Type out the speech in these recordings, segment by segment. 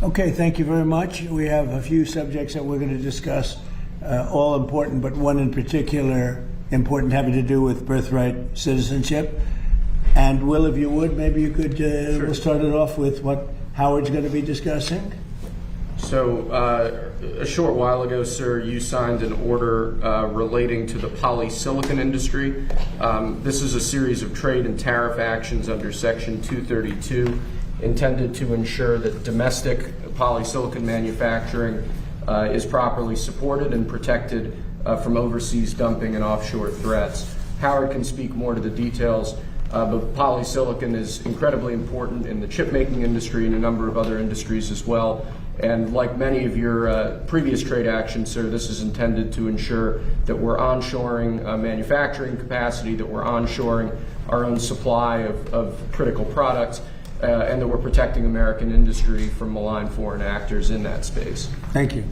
Okay, thank you very much. We have a few subjects that we're going to discuss, all important, but one in particular important having to do with birthright citizenship. And Will, if you would, maybe you could Sure. we'll start it off with what Howard's going to be discussing. So a short while ago, sir, you signed an order relating to the polysilicon industry. This is a series of trade and tariff actions under Section 232 intended to ensure that domestic polysilicon manufacturing is properly supported and protected from overseas dumping and offshore threats. Howard can speak more to the details, but polysilicon is incredibly important in the chip-making industry and a number of other industries as well. And like many of your previous trade actions, sir, this is intended to ensure that we're onshoring manufacturing capacity, that we're onshoring our own supply of critical products, and that we're protecting American industry from malign foreign actors in that space. Thank you.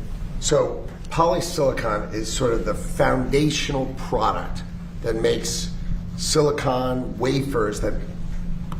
So polysilicon is sort of the foundational product that makes silicon wafers that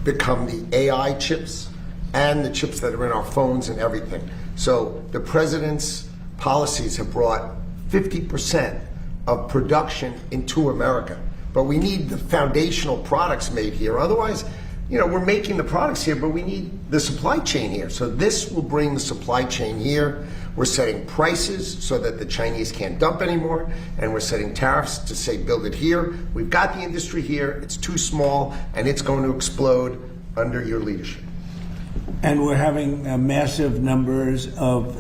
become the AI chips and the chips that are in our phones and everything. So the president's policies have brought 50% of production into America. But we need the foundational products made here. Otherwise, we're making the products here, but we need the supply chain here. So this will bring the supply chain here. We're setting prices so that the Chinese can't dump anymore, and we're setting tariffs to say build it here. We've got the industry here. It's too small, and it's going to explode under your leadership. And we're having massive numbers of,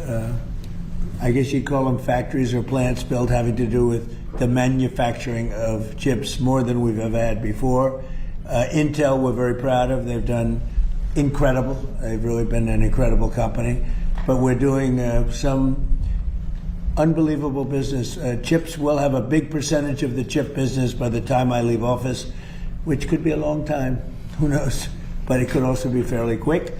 I guess you'd call them factories or plants built having to do with the manufacturing of chips, more than we've ever had before. Intel, we're very proud of. They've done incredible. They've really been an incredible company. But we're doing some unbelievable business. Chips will have a big percentage of the chip business by the time I leave office, which could be a long time. Who knows? But it could also be fairly quick.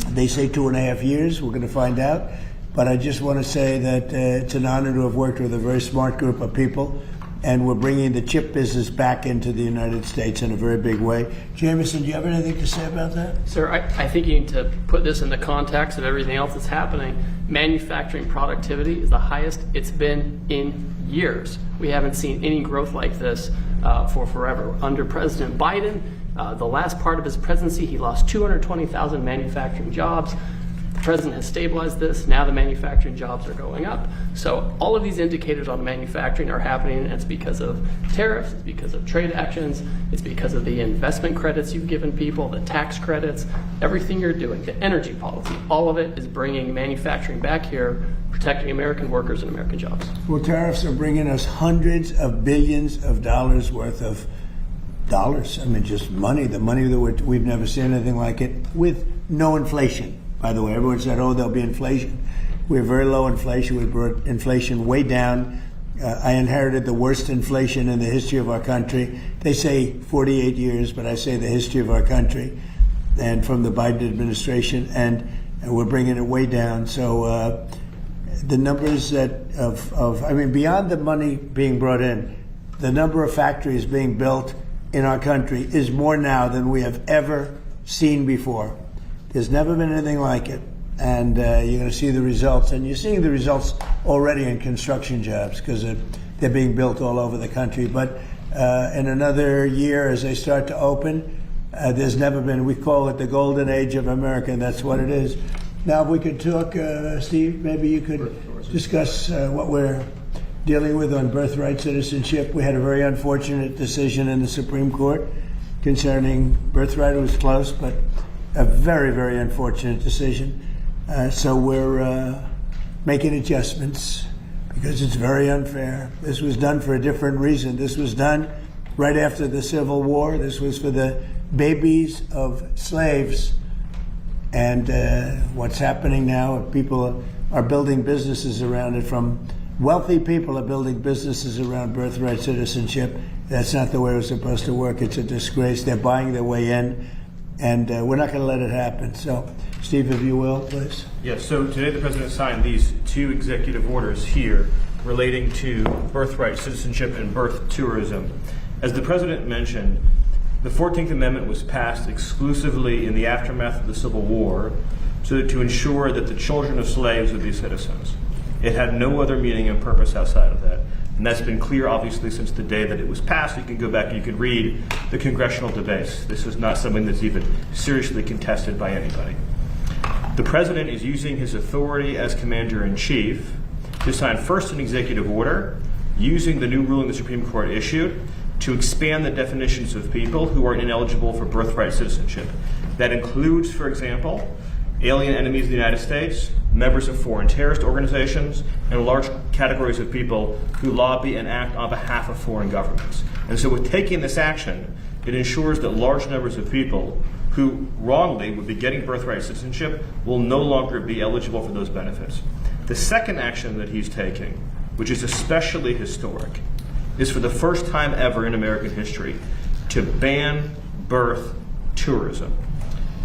They say 2.5 years. We're going to find out. But I just want to say that it's an honor to have worked with a very smart group of people, and we're bringing the chip business back into the United States in a very big way. Jameson, do you have anything to say about that? Sir, I think you need to put this in the context of everything else that's happening. Manufacturing productivity is the highest it's been in years. We haven't seen any growth like this for forever. Under President Biden, the last part of his presidency, he lost 220,000 manufacturing jobs. The president has stabilized this. Now the manufacturing jobs are going up. So all of these indicators on manufacturing are happening, and it's because of tariffs, it's because of trade actions, it's because of the investment credits you've given people, the tax credits, everything you're doing, the energy policy, all of it is bringing manufacturing back here, protecting American workers and American jobs. Well, tariffs are bringing us hundreds of billions of dollars worth of dollars. I mean, just money, the money that we've never seen anything like it, with no inflation. By the way, everyone said, oh, there'll be inflation. We have very low inflation. We brought inflation way down. I inherited the worst inflation in the history of our country. They say 48 years, but I say the history of our country, and from the Biden administration, and we're bringing it way down. So the numbers beyond the money being brought in, the number of factories being built in our country is more now than we have ever seen before. There's never been anything like it, and you're going to see the results, and you're seeing the results already in construction jobs because they're being built all over the country. But in another year, as they start to open, there's never been, we call it the golden age of America, and that's what it is. Now, if we could talk, Steve, maybe you could discuss what we're dealing with on birthright citizenship. We had a very unfortunate decision in the Supreme Court concerning birthright. It was close, but a very, very unfortunate decision. So we're making adjustments because it's very unfair. This was done for a different reason. This was done right after the Civil War. This was for the babies of slaves. And what's happening now, people are building businesses around it. From wealthy people are building businesses around birthright citizenship. That's not the way it was supposed to work. It's a disgrace. They're buying their way in. And we're not going to let it happen. So, Steve, if you will, please. Yes, so today the President signed these two executive orders here relating to birthright citizenship and birth tourism. As the President mentioned, the 14th Amendment was passed exclusively in the aftermath of the Civil War so to ensure that the children of slaves would be citizens. It had no other meaning and purpose outside of that. And that's been clear, obviously, since the day that it was passed. You can go back and you can read the congressional debates. This is not something that's even seriously contested by anybody. The president is using his authority as commander-in-chief to sign first an executive order using the new ruling the Supreme Court issued to expand the definitions of people who are ineligible for birthright citizenship. That includes, for example, alien enemies of the United States, members of foreign terrorist organizations, and large categories of people who lobby and act on behalf of foreign governments. And so with taking this action, it ensures that large numbers of people who wrongly would be getting birthright citizenship will no longer be eligible for those benefits. The second action that he's taking, which is especially historic, is for the first time ever in American history to ban birth tourism.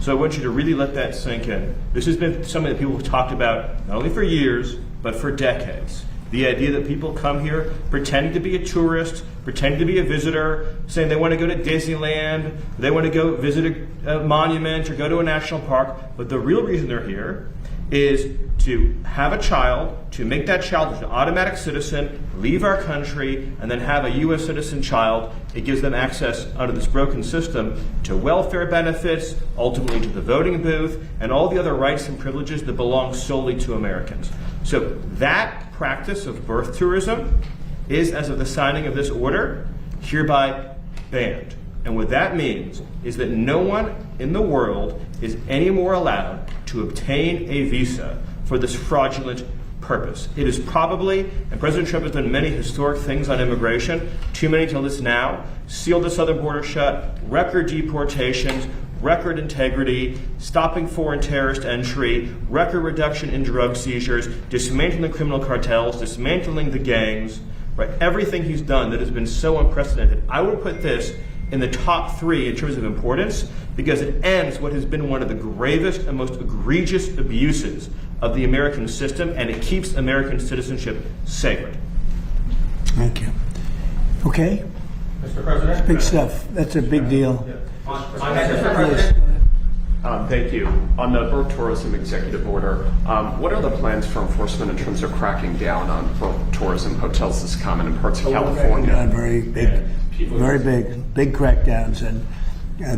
So I want you to really let that sink in. This has been something that people have talked about not only for years, but for decades. The idea that people come here pretending to be a tourist, pretending to be a visitor, saying they want to go to Disneyland, they want to go visit a monument or go to a national park, but the real reason they're here is to have a child, to make that child an automatic citizen, leave our country, and then have a U.S. citizen child. It gives them access under this broken system to welfare benefits, ultimately to the voting booth, and all the other rights and privileges that belong solely to Americans. So that practice of birth tourism is, as of the signing of this order, hereby banned. And what that means is that no one in the world is any more allowed to obtain a visa for this fraudulent purpose. It is probably, and President Trump has done many historic things on immigration, too many to list now, sealed the southern border shut, record deportations, record integrity, stopping foreign terrorist entry, record reduction in drug seizures, dismantling criminal cartels, dismantling the gangs, right? Everything he's done that has been so unprecedented. I would put this in the top 3 in terms of importance because it ends what has been one of the gravest and most egregious abuses of the American system, and it keeps American citizenship sacred. Thank you. Okay. Mr. President? Big stuff. That's a big deal. Mr. President? Thank you. On the birth tourism executive order, what are the plans for enforcement in terms of cracking down on birth tourism? Hotels is common in parts of California. Very big crackdowns, and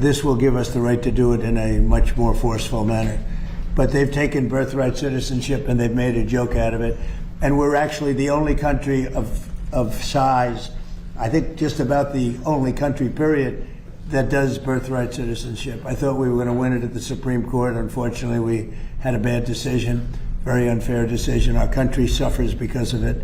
this will give us the right to do it in a much more forceful manner. But they've taken birthright citizenship and they've made a joke out of it, and we're actually the only country of size, I think just about the only country, period, that does birthright citizenship. I thought we were going to win it at the Supreme Court. Unfortunately, we had a bad decision, very unfair decision. Our country suffers because of it,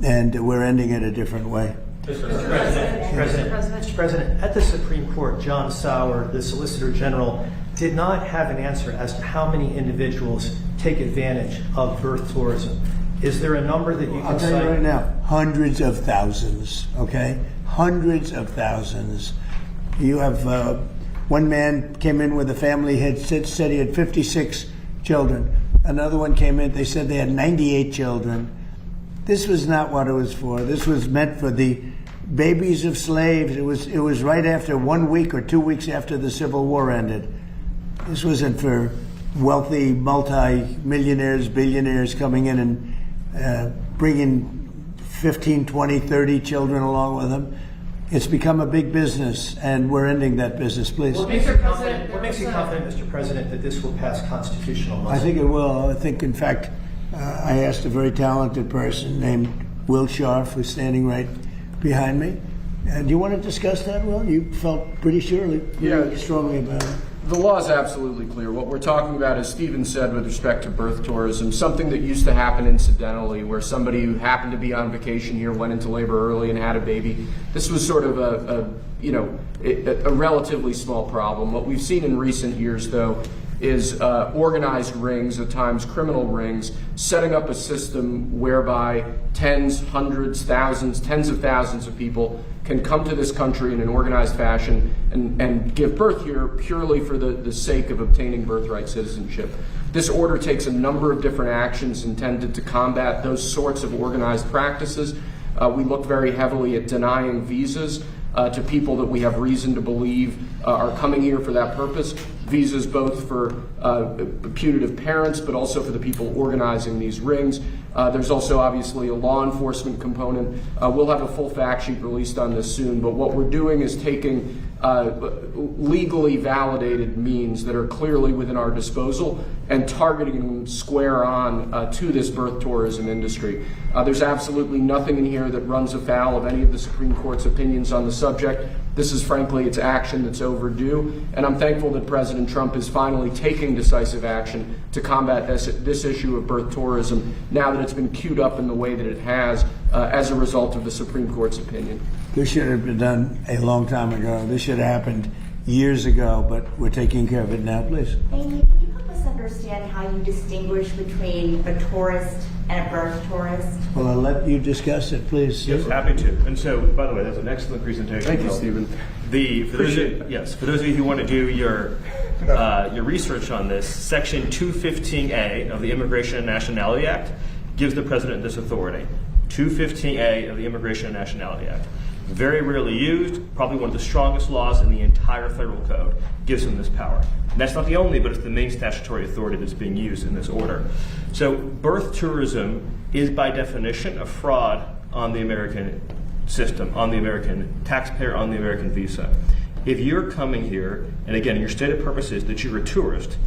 and we're ending it a different way. Mr. President, at the Supreme Court, John Sauer, the Solicitor General, did not have an answer as to how many individuals take advantage of birth tourism. Is there a number that you can I'll tell cite? you right now, hundreds of thousands, okay? Hundreds of thousands. You have one man came in with a family, said he had 56 children. Another one came in, they said they had 98 children. This was not what it was for. This was meant for the babies of slaves. It was right after 1 week or 2 weeks after the Civil War ended. This wasn't for wealthy multi-millionaires, billionaires coming in and bringing 15, 20, 30 children along with them. It's become a big business, and we're ending that business, please. What makes you confident, Mr. President, that this will pass constitutional muster? I think it will. I think, in fact, I asked a very talented person named Will Scharf, who's standing right behind me. Do you want to discuss that, Will? You felt pretty strongly about it. The law is absolutely clear. What we're talking about, as Stephen said, with respect to birth tourism, something that used to happen incidentally, where somebody who happened to be on vacation here went into labor early and had a baby. This was sort of a relatively small problem. What we've seen in recent years, though, is organized rings, at times criminal rings, setting up a system whereby tens, hundreds, thousands, tens of thousands of people can come to this country in an organized fashion and give birth here purely for the sake of obtaining birthright citizenship. This order takes a number of different actions intended to combat those sorts of organized practices. We look very heavily at denying visas to people that we have reason to believe are coming here for that purpose. visas both for putative parents, but also for the people organizing these rings. There's also obviously a law enforcement component. We'll have a full fact sheet released on this soon, but what we're doing is taking legally validated means that are clearly within our disposal and targeting them square on to this birth tourism industry. There's absolutely nothing in here that runs afoul of any of the Supreme Court's opinions on the subject. This is frankly, it's action that's overdue, and I'm thankful that President Trump is finally taking decisive action to combat this issue of birth tourism now that it's been queued up in the way that it has as a result of the Supreme Court's opinion. This should have been done a long time ago. This should have happened years ago, but we're taking care of it now, please. Amy, can you help us understand how you distinguish between a tourist and a birth tourist? Well, I'll let you discuss it, please. Yes, happy to. And so, by the way, that's an excellent presentation. Thank you, Stephen. For those of you who want to do your research on this, Section 215A of the Immigration and Nationality Act gives the president this authority. 215A of the Immigration and Nationality Act. Very rarely used, probably one of the strongest laws in the entire federal code, gives him this power. And that's not the only, but it's the main statutory authority that's being used in this order. So birth tourism is by definition a fraud on the American system, on the American taxpayer, on the American visa. If you're coming here, and again, your stated purpose is that you're a tourist,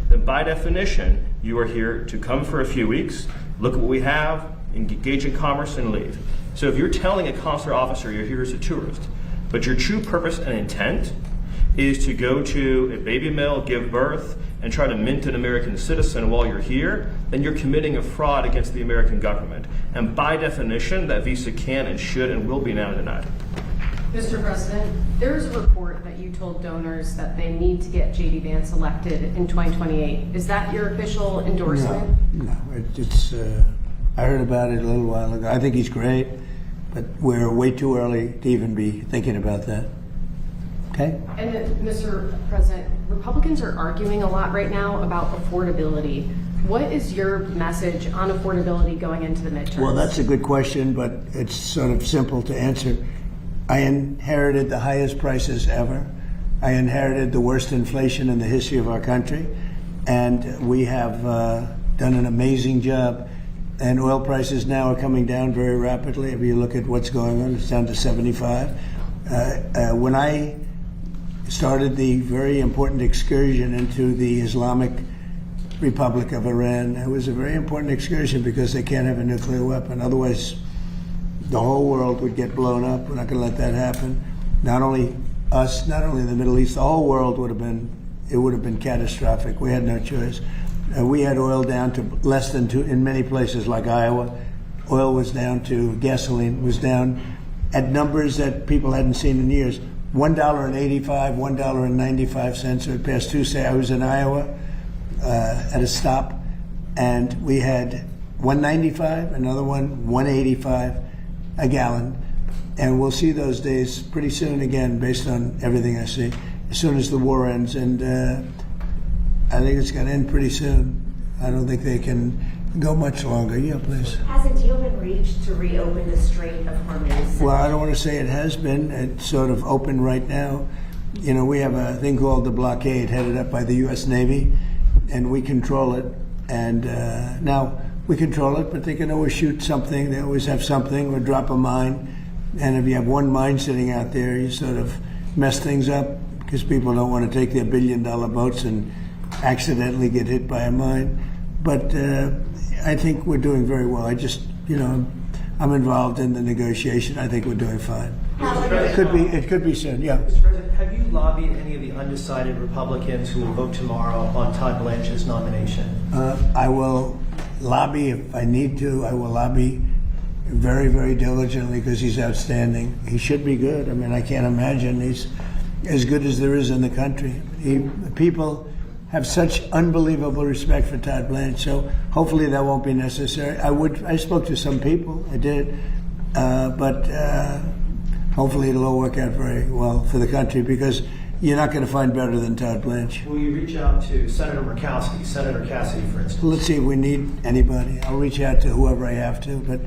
then by definition, you are here to come for a few weeks, look at what we have, engage in commerce, and leave. So if you're telling a consular officer you're here as a tourist, but your true purpose and intent is to go to a baby mill, give birth, and try to mint an American citizen while you're here, then you're committing a fraud against the American government. And by definition, that visa can and should and will be now denied. Mr. President, there's a report that you told donors that they need to get J.D. Vance elected in 2028. Is that your official endorsement? No, it's. I heard about it a little while ago. I think he's great, but we're way too early to even be thinking about that. Okay? And then, Mr. President, Republicans are arguing a lot right now about affordability. What is your message on affordability going into the midterms? Well, that's a good question, but it's sort of simple to answer. I inherited the highest prices ever. I inherited the worst inflation in the history of our country, and we have done an amazing job. And oil prices now are coming down very rapidly. If you look at what's going on, it's down to 75. When I started the very important excursion into the Islamic Republic of Iran, it was a very important excursion because they can't have a nuclear weapon. Otherwise, the whole world would get blown up. We're not going to let that happen. Not only us, not only the Middle East, the whole world would have been catastrophic. We had no choice. We had oil down to less than $2 in many places like Iowa. Oil was down to, gasoline was down at numbers that people hadn't seen in years. $1.85, $1.95. So it passed Tuesday. I was in Iowa at a stop, and we had $1.95, another one $1.85 a gallon. And we'll see those days pretty soon again, based on everything I see, as soon as the war ends. And I think it's going to end pretty soon. I don't think they can go much longer. Yeah, please. Has a deal been reached to reopen the Strait of Hormuz? Well, I don't want to say it has been. It's sort of open right now. You know, we have a thing called the blockade headed up by the U.S. Navy, and we control it. And now we control it, but they can always shoot something. They always have something or drop a mine. And if you have one mine sitting out there, you sort of mess things up because people don't want to take their billion-dollar boats and accidentally get hit by a mine. But I think we're doing very well. I just, I'm involved in the negotiation. I think we're doing fine. It could be soon, yeah. Mr. President, have you lobbied any of the undecided Republicans who will vote tomorrow on Todd Blanche's nomination? I will lobby if I need to. I will lobby very, very diligently because he's outstanding. He should be good. I mean, I can't imagine he's as good as there is in the country. People have such unbelievable respect for Todd Blanche, so hopefully that won't be necessary. I spoke to some people, I did, but hopefully it'll all work out very well for the country because you're not going to find better than Todd Blanche. Will you reach out to Senator Murkowski, Senator Cassidy, for instance? Let's see if we need anybody. I'll reach out to whoever I have to, but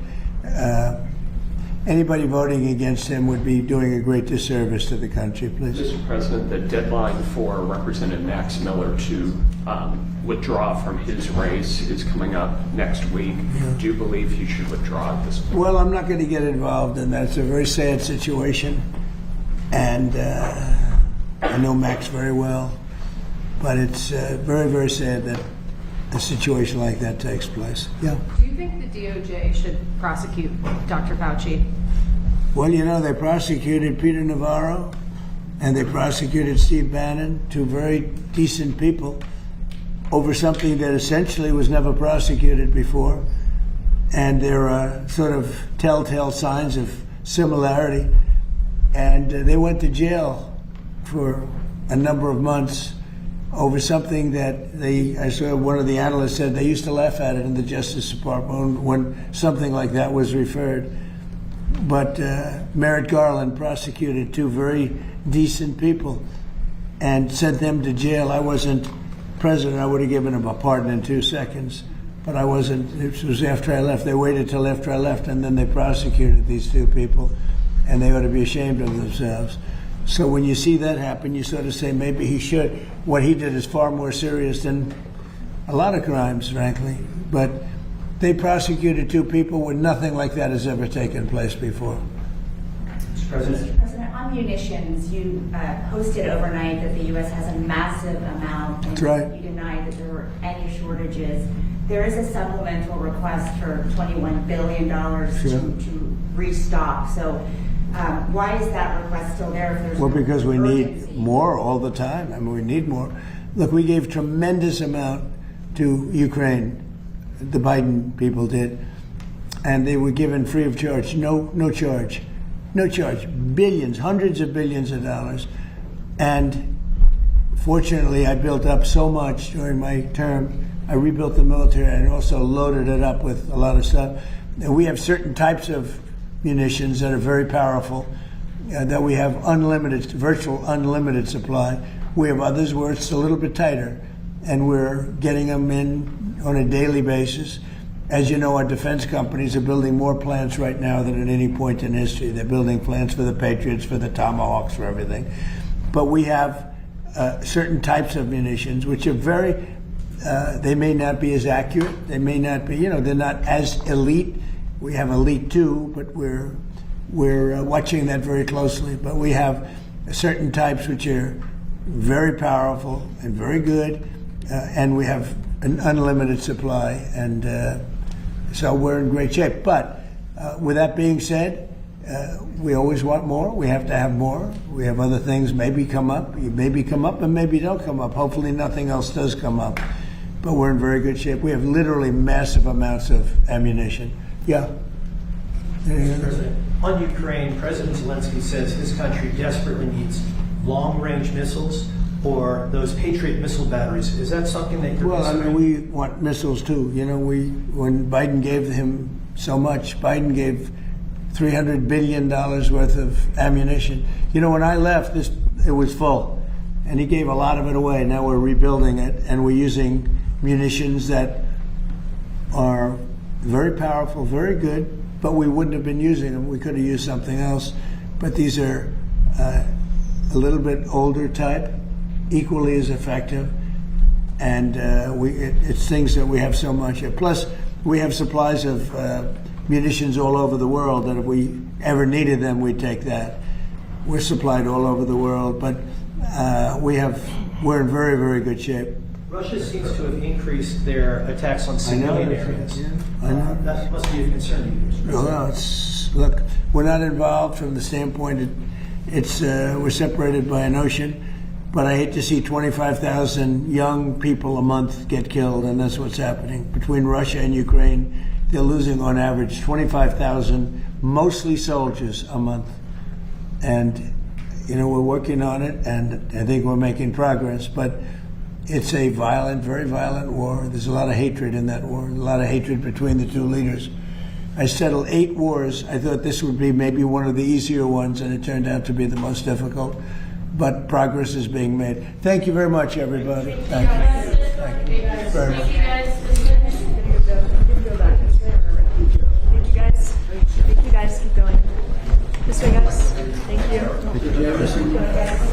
anybody voting against him would be doing a great disservice to the country. Please. Mr. President, the deadline for Representative Max Miller to withdraw from his race is coming up next week. Do you believe he should withdraw at this point? Well, I'm not going to get involved in that. It's a very sad situation, and I know Max very well, but it's very, very sad that a situation like that takes place. Yeah. Do you think the DOJ should prosecute Dr. Fauci? Well, you know, they prosecuted Peter Navarro and they prosecuted Steve Bannon, two very decent people, over something that essentially was never prosecuted before. And there are sort of telltale signs of similarity. And they went to jail for a number of months over something that I saw one of the analysts said they used to laugh at it in the Justice Department when something like that was referred. But Merrick Garland prosecuted two very decent people and sent them to jail. I wasn't president. I would have given him a pardon in 2 seconds. But I wasn't. It was after I left. They waited till after I left, and then they prosecuted these two people, and they ought to be ashamed of themselves. So when you see that happen, you sort of say maybe he should. What he did is far more serious than a lot of crimes, frankly. But they prosecuted two people when nothing like that has ever taken place before. Mr. President. Mr. President, on munitions, you posted overnight that the U.S. has a massive amount, and That's right. you denied that there were any shortages. There is a supplemental request for $21 billion to restock. So why is that request still there if there's Well, because we urgency? need more all the time. I mean, we need more. Look, we gave tremendous amount to Ukraine. The Biden people did. And they were given free of charge. No charge. No charge. Billions, hundreds of billions of dollars. And fortunately, I built up so much during my term. I rebuilt the military and also loaded it up with a lot of stuff. And we have certain types of munitions that are very powerful, that we have unlimited, virtual unlimited supply. We have others where it's a little bit tighter, and we're getting them in on a daily basis. As you know, our defense companies are building more plants right now than at any point in history. They're building plants for the Patriots, for the Tomahawks, for everything. But we have certain types of munitions which are very, they may not be as accurate. They may not be, they're not as elite. We have elite too, but we're watching that very closely. But we have certain types which are very powerful and very good, and we have an unlimited supply, and so we're in great shape. But with that being said, we always want more. We have to have more. We have other things maybe come up. Maybe come up and maybe don't come up. Hopefully nothing else does come up. But we're in very good shape. We have literally massive amounts of ammunition. Yeah. Mr. President, on Ukraine, President Zelensky says his country desperately needs long-range missiles or those Patriot missile batteries. Is that something that you're Well, I considering? mean, we want missiles too. When Biden gave him so much, Biden gave $300 billion worth of ammunition. When I left, it was full, and he gave a lot of it away. Now we're rebuilding it, and we're using munitions that are very powerful, very good, but we wouldn't have been using them. We could have used something else. But these are a little bit older type, equally as effective, and it's things that we have so much of. Plus, we have supplies of munitions all over the world that if we ever needed them, we'd take that. We're supplied all over the world, but we're in very, very good shape. Russia seems to have increased their attacks on civilian areas. I know. That must be a concern to you, Mr. President. Look, we're not involved from the standpoint we're separated by an ocean, but I hate to see 25,000 young people a month get killed, and that's what's happening. Between Russia and Ukraine, they're losing on average 25,000, mostly soldiers, a month. And, we're working on it, and I think we're making progress, but it's a violent, very violent war. There's a lot of hatred in that war, a lot of hatred between the two leaders. I settled 8 wars. I thought this would be maybe one of the easier ones, and it turned out to be the most difficult. But progress is being made. Thank you very much, everybody. Thank you. Thank you very much. Thank you guys. Keep going. want to get